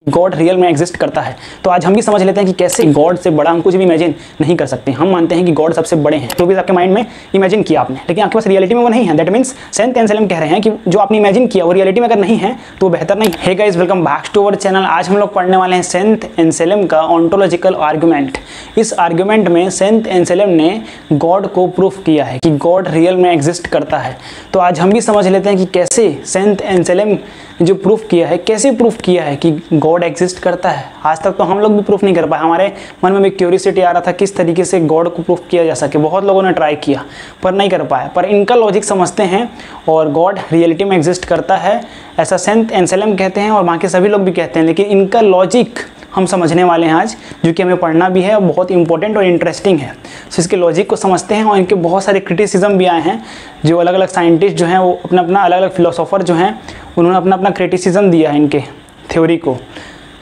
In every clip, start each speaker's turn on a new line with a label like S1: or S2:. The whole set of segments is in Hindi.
S1: गॉड रियल में एग्जिस्ट करता है। तो आज हम भी समझ लेते हैं कि कैसे गॉड से बड़ा हम कुछ भी इमेजिन नहीं कर सकते। हम मानते हैं कि गॉड सबसे बड़े हैं, तो भी आपके माइंड में इमेजिन किया आपने, लेकिन आपके पास रियलिटी में वो नहीं है। दैट मीन्स सेंट एंसेल्म कह रहे हैं कि जो आपने इमेजिन किया वो रियलिटी में अगर नहीं है तो वो बेहतर नहीं। Hey guys, welcome back to our channel. आज हम लोग पढ़ने वाले हैं सेंट एंसेल्म का ऑन्टोलॉजिकल आर्गुमेंट। इस आर्गुमेंट में सेंट एंसेल्म ने गॉड को प्रूफ किया है कि गॉड रियल में एग्जिस्ट करता है। तो आज हम भी समझ लेते हैं कि कैसे सेंट एंसेल्म जो प्रूफ किया है, कैसे प्रूफ किया है कि गॉड एग्जिस्ट करता है। आज तक तो हम लोग भी प्रूफ नहीं कर पाए, हमारे मन में भी क्यूरियोसिटी आ रहा था किस तरीके से गॉड को प्रूफ किया जा सके। बहुत लोगों ने ट्राई किया पर नहीं कर पाया, पर इनका लॉजिक समझते हैं और गॉड रियलिटी में एग्जिस्ट करता है, ऐसा सेंट एंसेल्म कहते हैं और बाकी सभी लोग भी कहते हैं। लेकिन इनका लॉजिक हम समझने वाले हैं आज, जो कि हमें पढ़ना भी है और बहुत इंपॉर्टेंट और इंटरेस्टिंग है। तो इसके लॉजिक को समझते हैं और इनके बहुत सारे क्रिटिसिज्म भी आए हैं। जो अलग अलग साइंटिस्ट जो हैं वो अपना अपना अलग अलग फिलोसोफर जो हैं उन्होंने अपना अपना क्रिटिसिज्म दिया है इनके थ्योरी को,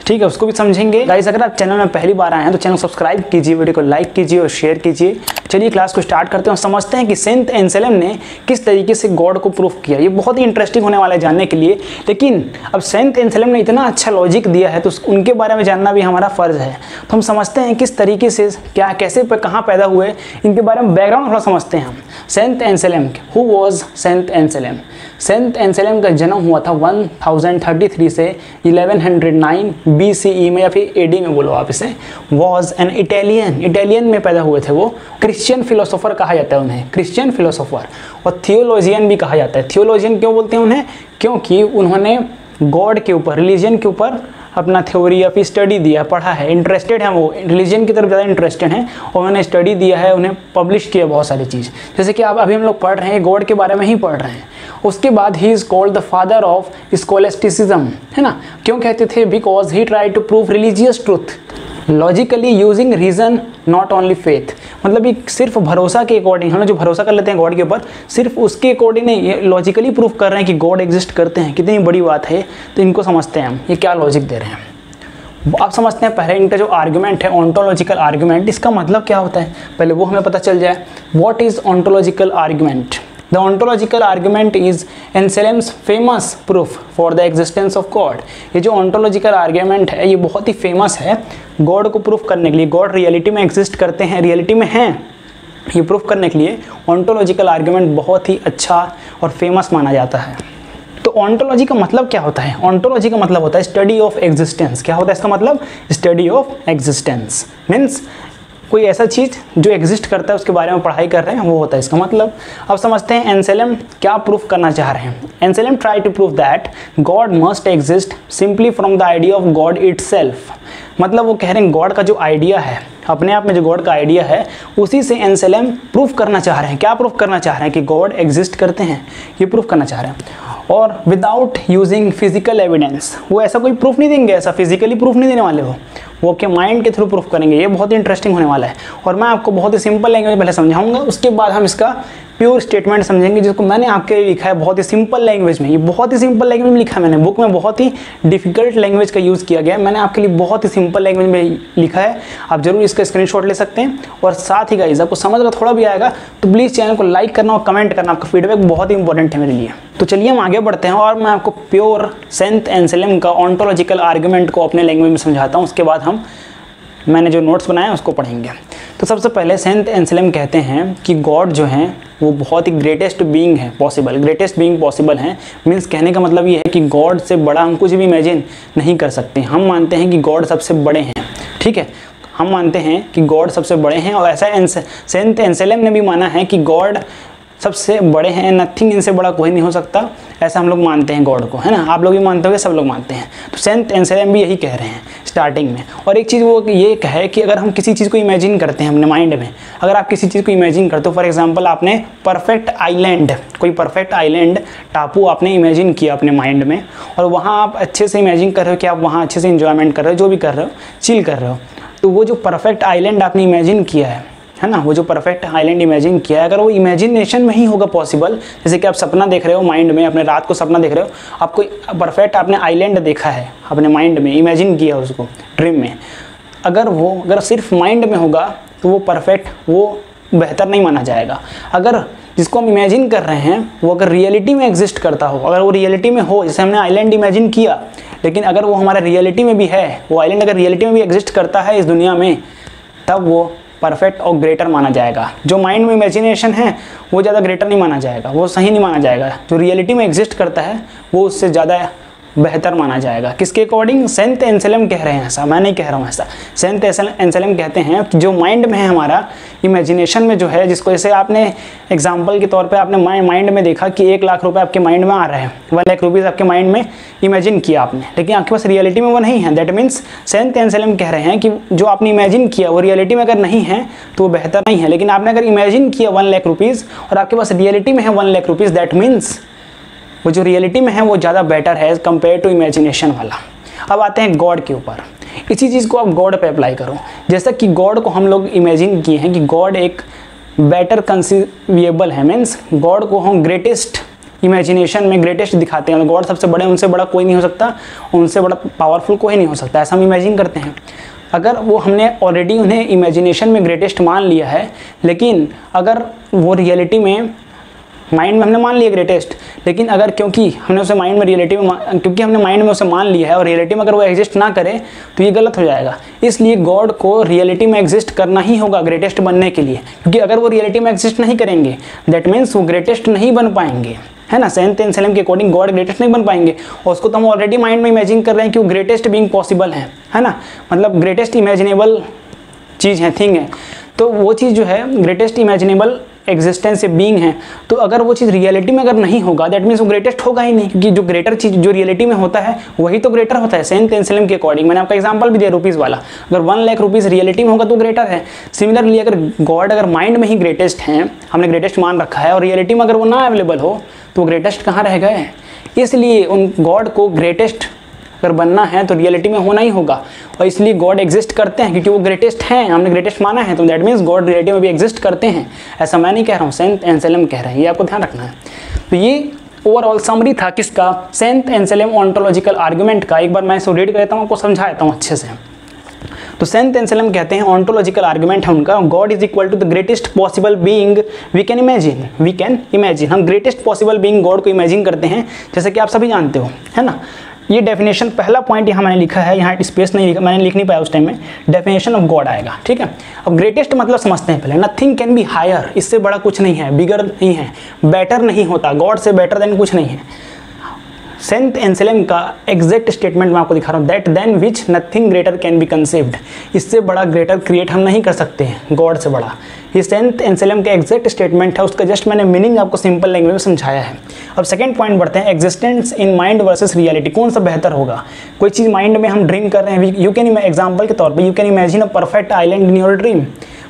S1: ठीक है, उसको भी समझेंगे। गाइस, अगर आप चैनल में पहली बार आए हैं तो चैनल सब्सक्राइब कीजिए, वीडियो को लाइक कीजिए और शेयर कीजिए। चलिए क्लास को स्टार्ट करते हैं और समझते हैं कि सेंट एंसेल्म ने किस तरीके से गॉड को प्रूफ किया। ये बहुत ही इंटरेस्टिंग होने वाला है जानने के लिए। लेकिन अब सेंट एंसेल्म ने इतना अच्छा लॉजिक दिया है तो उनके बारे में जानना भी हमारा फ़र्ज़ है। तो हम समझते हैं किस तरीके से, क्या, कैसे, कहाँ पैदा हुए, इनके बारे में बैकग्राउंड थोड़ा समझते हैं हम। Saint Anselm, who was saint Anselm? Saint Anselm का जन्म हुआ था 1033 से 1109 BCE में या फिर AD में बोलो आप इसे। वॉज एन इटालियन में पैदा हुए थे वो। क्रिश्चियन फिलोसोफर कहा जाता है उन्हें, क्रिश्चियन फिलोसोफर, और थियोलॉजियन भी कहा जाता है। थियोलॉजियन क्यों बोलते हैं उन्हें? क्योंकि उन्होंने गॉड के ऊपर, रिलीजन के ऊपर अपना थ्योरी या फिर स्टडी दिया, पढ़ा है, इंटरेस्टेड है, वो रिलीजन की तरफ ज़्यादा इंटरेस्टेड हैं और उन्होंने स्टडी दिया है, उन्हें पब्लिश किया बहुत सारी चीज़। जैसे कि आप अभी हम लोग पढ़ रहे हैं, गॉड के बारे में ही पढ़ रहे हैं। उसके बाद he is called the father of scholasticism, है ना। क्यों कहते थे? Because he try to prove religious truth logically using reason not only faith. मतलब ये सिर्फ भरोसा के अकॉर्डिंग, हम लोग जो भरोसा कर लेते हैं गॉड के ऊपर, सिर्फ उसके अकॉर्डिंग नहीं, ये लॉजिकली प्रूफ कर रहे हैं कि गॉड एग्जिस्ट करते हैं। कितनी बड़ी बात है। तो इनको समझते हैं हम, ये क्या लॉजिक दे रहे हैं। आप समझते हैं पहले इनका जो आर्गुमेंट है, ऑन्टोलॉजिकल आर्गुमेंट, इसका मतलब क्या होता है पहले वो हमें पता चल जाए। What is ontological argument? The ontological argument is Anselm's famous proof for the existence of God। ये जो ontological argument है ये बहुत ही फेमस है गॉड को प्रूफ करने के लिए। गॉड रियलिटी में एग्जिस्ट करते हैं, रियलिटी में हैं, ये प्रूफ करने के लिए ontological argument बहुत ही अच्छा और फेमस माना जाता है। तो ontology का मतलब क्या होता है? ontology का मतलब होता है स्टडी ऑफ एग्जिस्टेंस। क्या होता है इसका मतलब? स्टडी ऑफ एग्जिस्टेंस मीन्स कोई ऐसा चीज़ जो एग्जिस्ट करता है उसके बारे में पढ़ाई कर रहे हैं, वो होता है इसका मतलब। अब समझते हैं एंसेल्म क्या प्रूफ करना चाह रहे हैं। Anselm try to prove that God must exist simply from the idea of God itself. मतलब वो कह रहे हैं गॉड का जो आइडिया है, अपने आप में जो गॉड का आइडिया है, उसी से एंसेल्म प्रूफ करना चाह रहे हैं। क्या प्रूफ करना चाह रहे हैं? कि गॉड एग्जिस्ट करते हैं, ये प्रूफ करना चाह रहे हैं। और विदाउट यूजिंग फिजिकल एविडेंस, वो ऐसा कोई प्रूफ नहीं देंगे, ऐसा फिजिकली प्रूफ नहीं देने वाले वो आपके माइंड के थ्रू प्रूफ करेंगे। ये बहुत ही इंटरेस्टिंग होने वाला है और मैं आपको बहुत ही सिंपल लैंग्वेज में पहले समझाऊंगा, उसके बाद हम इसका प्योर स्टेटमेंट समझेंगे, जिसको मैंने आपके लिए लिखा है बहुत ही सिंपल लैंग्वेज में। ये बहुत ही सिंपल लैंग्वेज में लिखा है मैंने, बुक में बहुत ही डिफिकल्ट लैंग्वेज का यूज़ किया गया है, मैंने आपके लिए बहुत ही सिंपल लैंग्वेज में लिखा है। आप जरूर इसका स्क्रीनशॉट ले सकते हैं। और साथ ही गाइस, आपको समझ अगर थोड़ा भी आएगा तो प्लीज़ चैनल को लाइक करना और कमेंट करना, आपका फीडबैक बहुत ही इंपॉर्टेंट है मेरे लिए। तो चलिए हम आगे बढ़ते हैं और मैं आपको प्योर सेंट एंसेल्म का ऑन्टोलॉजिकल आर्गुमेंट को अपने लैंग्वेज में समझाता हूँ। उसके बाद मैंने जो नोट्स बनाए उसको पढ़ेंगे। तो सबसे पहले सेंट एंसेल्म कहते हैं कि गॉड जो हैं वो बहुत ही ग्रेटेस्ट बीइंग है पॉसिबल, ग्रेटेस्ट बीइंग पॉसिबल हैं। मीन्स कहने का मतलब ये है कि गॉड से बड़ा हम कुछ भी इमेजिन नहीं कर सकते। हम मानते हैं कि गॉड सबसे बड़े हैं, ठीक है, हम मानते हैं कि गॉड सबसे बड़े हैं और ऐसा सेंट एंसेल्म ने भी माना है कि गॉड सबसे बड़े हैं, नथिंग इनसे बड़ा कोई नहीं हो सकता, ऐसा हम लोग मानते हैं गॉड को, है ना। आप लोग भी मानते होंगे, सब लोग मानते हैं। तो सेंट एंसेल्म भी यही कह रहे हैं स्टार्टिंग में। और एक चीज़ वो ये कहे कि अगर हम किसी चीज़ को इमेजिन करते हैं अपने माइंड में, अगर आप किसी चीज़ को इमेजिन करते हो, फॉर एग्जांपल आपने परफेक्ट आइलैंड, कोई परफेक्ट आइलैंड टापू आपने इमेजिन किया अपने माइंड में और वहाँ आप अच्छे से इमेजिन कर रहे हो कि आप वहाँ अच्छे से इंजॉयमेंट कर रहे हो, जो भी कर रहे हो, चिल कर रहे हो। तो वो जो परफेक्ट आइलैंड आपने इमेजिन किया है ना, वो जो परफेक्ट आइलैंड इमेजिन किया है, अगर वो इमेजिनेशन में ही होगा पॉसिबल, जैसे कि आप सपना देख रहे हो माइंड में, अपने रात को सपना देख रहे हो, आपको परफेक्ट आपने आइलैंड देखा है अपने माइंड में, इमेजिन किया उसको ड्रीम में, अगर सिर्फ माइंड में होगा तो वो परफेक्ट, वो बेहतर नहीं माना जाएगा। अगर जिसको हम इमेजिन कर रहे हैं वो अगर रियलिटी में एग्जिस्ट करता हो, अगर वो रियलिटी में हो, जैसे हमने आइलैंड इमेजिन किया, लेकिन अगर वो हमारा रियलिटी में भी है, वो आइलैंड अगर रियलिटी में भी एग्जिस्ट करता है इस दुनिया में, तब वो परफेक्ट और ग्रेटर माना जाएगा। जो माइंड में इमेजिनेशन है वो ज़्यादा ग्रेटर नहीं माना जाएगा, वो सही नहीं माना जाएगा। जो रियलिटी में एग्जिस्ट करता है वो उससे ज़्यादा बेहतर माना जाएगा। किसके अकॉर्डिंग? सेंट एंसेलम कह रहे हैं ऐसा, मैं नहीं कह रहा हूँ ऐसा। सेंट एंसेलम कहते हैं जो माइंड में है हमारा, इमेजिनेशन में जो है, जिसको जैसे आपने एग्जांपल के तौर पे आपने माइंड में देखा कि 1 लाख रुपए आपके माइंड में आ रहे हैं, 1 लाख रुपीज़ आपके माइंड में इमेजिन किया आपने, लेकिन आपके पास रियलिटी में वो नहीं है। दैट मीन्स सेंट एंसेलम कह रहे हैं कि जो आपने इमेजिन किया वो रियलिटी में अगर नहीं है तो वो बेहतर नहीं है। लेकिन आपने अगर इमेजिन किया 1 लाख रुपीज़ और आपके पास रियलिटी में है 1 लाख रुपीज़, दैट मीन्स वो जो रियलिटी में है वो ज़्यादा बेटर है कंपेयर टू इमेजिनेशन वाला। अब आते हैं गॉड के ऊपर। इसी चीज़ को आप गॉड पे अप्लाई करो। जैसा कि गॉड को हम लोग इमेजिन किए हैं कि गॉड एक बेटर कंसीवेबल है, मीन्स गॉड को हम ग्रेटेस्ट इमेजिनेशन में ग्रेटेस्ट दिखाते हैं। गॉड सबसे बड़े, उनसे बड़ा कोई नहीं हो सकता, उनसे बड़ा पावरफुल कोई नहीं हो सकता, ऐसा हम इमेजिन करते हैं। अगर वो हमने ऑलरेडी उन्हें इमेजिनेशन में ग्रेटेस्ट मान लिया है, लेकिन अगर वो रियलिटी में माइंड में हमने मान लिया ग्रेटेस्ट, लेकिन अगर क्योंकि हमने उसे माइंड में रियलिटी में क्योंकि हमने माइंड में उसे मान लिया है और रियलिटी में अगर वो एग्जिस्ट ना करे तो ये गलत हो जाएगा। इसलिए गॉड को रियलिटी में एग्जिस्ट करना ही होगा ग्रेटेस्ट बनने के लिए, क्योंकि अगर वो रियलिटी में एग्जिस्ट नहीं करेंगे दैट मीन्स वो ग्रेटेस्ट नहीं बन पाएंगे, है ना। सेंट एंसेलम के अकॉर्डिंग गॉड ग्रेटेस्ट नहीं बन पाएंगे, और उसको तो हम ऑलरेडी माइंड में इमेजिन कर रहे हैं कि वो ग्रेटेस्ट बीइंग पॉसिबल है ना, मतलब ग्रेटेस्ट इमेजिनेबल चीज़ है, थिंग है। तो वो चीज़ जो है ग्रेटेस्ट इमेजिनेबल एग्जिस्टेंस से बीइंग है, तो अगर वो चीज़ रियलिटी में अगर नहीं होगा दैट मीन्स वो ग्रेटेस्ट होगा ही नहीं, क्योंकि जो ग्रेटर चीज़ जो रियलिटी में होता है वही तो ग्रेटर होता है। सेंट एंसेलम के अकॉर्डिंग मैंने आपका एग्जांपल भी दिया रुपीज़ वाला, अगर 1 लाख रुपीज़ रियलिटी में होगा तो ग्रेटर है। सिमिलरली अगर गॉड अगर माइंड में ही ग्रेटेस्ट हैं, हमने ग्रेटेस्ट मान रखा है, और रियलिटी में अगर वो ना अवेलेबल हो तो ग्रेटेस्ट कहाँ रह गए। इसलिए उन गॉड को ग्रेटेस्ट अगर बनना है तो रियलिटी में होना ही होगा, और इसलिए गॉड एग्जिस्ट करते हैं क्योंकि वो ग्रेटेस्ट हैं, हमने ग्रेटेस्ट माना है, तो दैट मीन्स गॉड रियलिटी में भी एग्जिस्ट करते हैं। ऐसा मैं नहीं कह रहा हूँ, सेंट एंसेलम कह रहे हैं, ये आपको ध्यान रखना है। तो ये ओवरऑल समरी था किसका? सेंट एंसेलम ओंटोलॉजिकल आर्गुमेंट का। एक बार मैं इसको रीड कर देता हूँ, आपको समझा देता हूँ अच्छे से। तो सेंट एंसेलम कहते हैं ओंटोलॉजिकल आर्गुमेंट है उनका, God is equal to the greatest possible being we can imagine. हम ग्रेटेस्ट पॉसिबल बीइंग गॉड को इमेजिन करते हैं, जैसे कि आप सभी जानते हो, है ना। ये डेफिनेशन पहला पॉइंट यहाँ मैंने लिखा है, यहाँ स्पेस नहीं लिखा, मैंने लिख नहीं पाया उस टाइम में। डेफिनेशन ऑफ गॉड आएगा, ठीक है। अब ग्रेटेस्ट मतलब समझते हैं पहले। नथिंग कैन बी हायर, इससे बड़ा कुछ नहीं है, बिगर नहीं है, बेटर नहीं होता, गॉड से बेटर देन कुछ नहीं है। सेंट एंसेलम का एग्जैक्ट स्टेटमेंट मैं आपको दिखा रहा हूँ, that than which nothing greater can be conceived. इससे बड़ा ग्रेटर क्रिएट हम नहीं कर सकते हैं गॉड से बड़ा। ये सेंट एंसेलम का एग्जैक्ट स्टेटमेंट है, उसका जस्ट मैंने मीनिंग आपको सिंपल लैंग्वेज में समझाया है। अब सेकंड पॉइंट बढ़ते हैं, existence in mind versus reality, कौन सा बेहतर होगा। कोई चीज़ माइंड में हम ड्रीम कर रहे हैं, यू कैन एग्जाम्पल के तौर पर you can imagine a perfect island in your dream,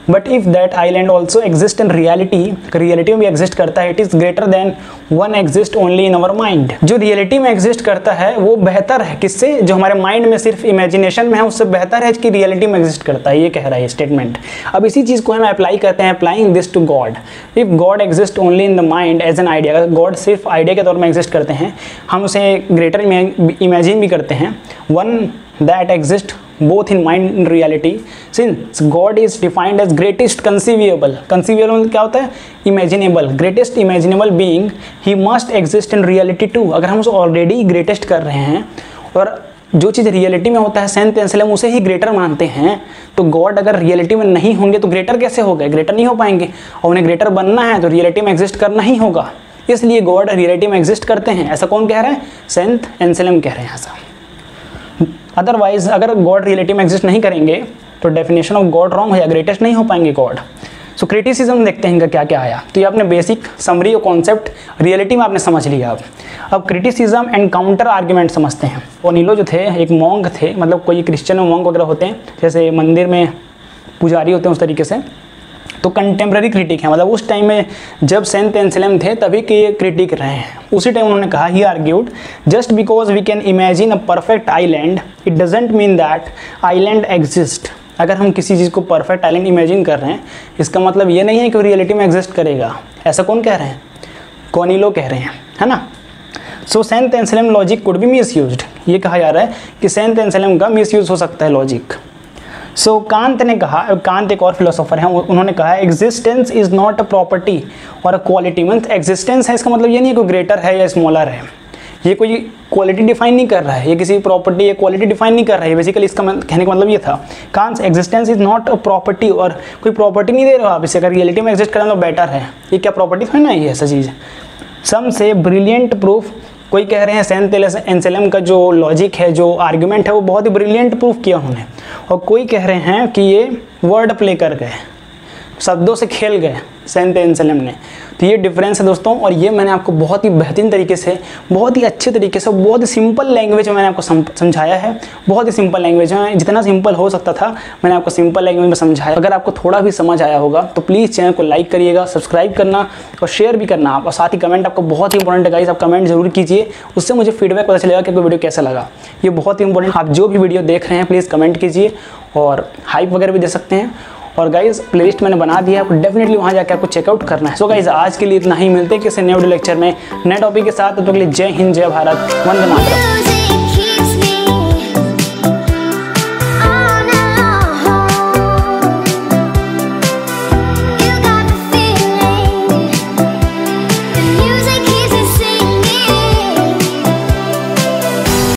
S1: but if that island also exist in reality, reality में भी एग्जिस्ट करता है, it is greater than one exist only in our mind. जो रियलिटी में एग्जिस्ट करता है वो बेहतर है किससे, जो हमारे माइंड में सिर्फ इमेजिनेशन में है उससे बेहतर है कि रियलिटी में एग्जिस्ट करता है, ये कह रहा है स्टेटमेंट। अब इसी चीज़ को हम अप्लाई करते हैं, applying this to God. If God exist only in the mind as an idea, अगर गॉड सिर्फ आइडिया के तौर में एग्जिस्ट करते हैं, हम उसे ग्रेटर इमेजिन भी करते हैं, one that exist both in mind and reality, since God is defined as greatest conceivable क्या होता है, imaginable, greatest imaginable being, he must exist in reality too। अगर हम उसे ऑलरेडी ग्रेटेस्ट कर रहे हैं और जो चीज़ रियलिटी में होता है सेंट एंसेलम उसे ही ग्रेटर मानते हैं, तो गॉड अगर रियलिटी में नहीं होंगे तो ग्रेटर कैसे हो गए, ग्रेटर नहीं हो पाएंगे, और उन्हें ग्रेटर बनना है तो रियलिटी में एग्जिस्ट करना ही होगा, इसलिए गॉड रियलिटी में एग्जिस्ट करते हैं। ऐसा कौन कह रहा है, सेंट एंसेलम कह रहे हैं ऐसा। अदरवाइज अगर गॉड रियलिटी में एग्जिस्ट नहीं करेंगे तो डेफिनेशन ऑफ गॉड रॉन्ग हो या ग्रेटेस्ट नहीं हो पाएंगे गॉड। सो क्रिटिसिज्म देखते हैं इनका क्या क्या आया। तो ये आपने बेसिक समरी और कॉन्सेप्ट रियलिटी में आपने समझ लिया। अब क्रिटिसिज्म एंड काउंटर आर्ग्यूमेंट समझते हैं। ओनिलो जो थे एक मॉन्क थे, मतलब कोई क्रिश्चियन मॉन्क वगैरह होते हैं, जैसे मंदिर में पुजारी होते हैं उस तरीके से, तो कंटेम्प्रेरी क्रिटिक है, मतलब उस टाइम में जब सेंट एंसेलम थे तभी के ये क्रिटिक रहे हैं। उसी टाइम उन्होंने कहा, he argued just because we can imagine a perfect island it doesn't mean that island exist. अगर हम किसी चीज़ को परफेक्ट आइलैंड इमेजिन कर रहे हैं इसका मतलब ये नहीं है कि रियलिटी में एग्जिस्ट करेगा। ऐसा कौन कह रहे हैं, कोनिलो कह रहे हैं, है ना। So saint Anselm logic could be misused, ये कहा जा रहा है कि सेंट एंसेलम का मिसयूज हो सकता है लॉजिक। सो कांत ने कहा, कांत एक और फिलोसोफर हैं, उन्होंने कहा existence is not a property और अ क्वालिटी। मीन्स एग्जिस्टेंस है इसका मतलब ये नहीं है कोई ग्रेटर है या स्मॉलर है, ये कोई क्वालिटी डिफाइन नहीं कर रहा है, ये किसी प्रॉपर्टी या क्वालिटी डिफाइन नहीं कर रहा है। बेसिकली इसका कहने का मतलब ये था, Kant's existence is not a property, और कोई प्रॉपर्टी नहीं दे रहे हो आप इसे, अगर रियलिटी में एग्जिस्ट करें तो बेटर है। ये क्या प्रॉपर्टी थोड़ी ना, ये ऐसा चीज़ है। सम से ब्रिलियंट प्रूफ, कोई कह रहे हैं सेंट एंसेलम का जो लॉजिक है, जो आर्ग्यूमेंट है, वो बहुत ही ब्रिलियंट प्रूफ किया उन्होंने, और कोई कह रहे हैं कि ये वर्ड प्ले कर गए, शब्दों से खेल गए सेंट एंसेलम ने। तो ये डिफरेंस है दोस्तों, और ये मैंने आपको बहुत ही बेहतरीन तरीके से, बहुत ही अच्छे तरीके से, बहुत ही सिंपल लैंग्वेज में मैंने आपको समझाया है। बहुत ही सिंपल लैंग्वेज में, जितना सिंपल हो सकता था मैंने आपको सिंपल लैंग्वेज में समझाया। अगर आपको थोड़ा भी समझ आया होगा तो प्लीज़ चैनल को लाइक करिएगा, सब्सक्राइब करना और शेयर भी करना आप, और साथ ही कमेंट आपको बहुत ही इंपॉर्टेंट है गाइस, आप कमेंट जरूर कीजिए, उससे मुझे फीडबैक पता चलेगा कि आपको वीडियो कैसा लगा। ये बहुत ही इंपॉर्टेंट, आप जो भी वीडियो देख रहे हैं प्लीज़ कमेंट कीजिए, और हाइप वगैरह भी दे सकते हैं। और गाइज प्लेलिस्ट मैंने बना दिया है, आपको डेफिनेटली वहाँ जाकर आपको चेकआउट करना है। सो गाइज आज के लिए इतना ही, मिलते हैं किसी नए वीडियो लेक्चर में नए टॉपिक के साथ। तो अगले जय हिंद, जय भारत, वंदे मातरम।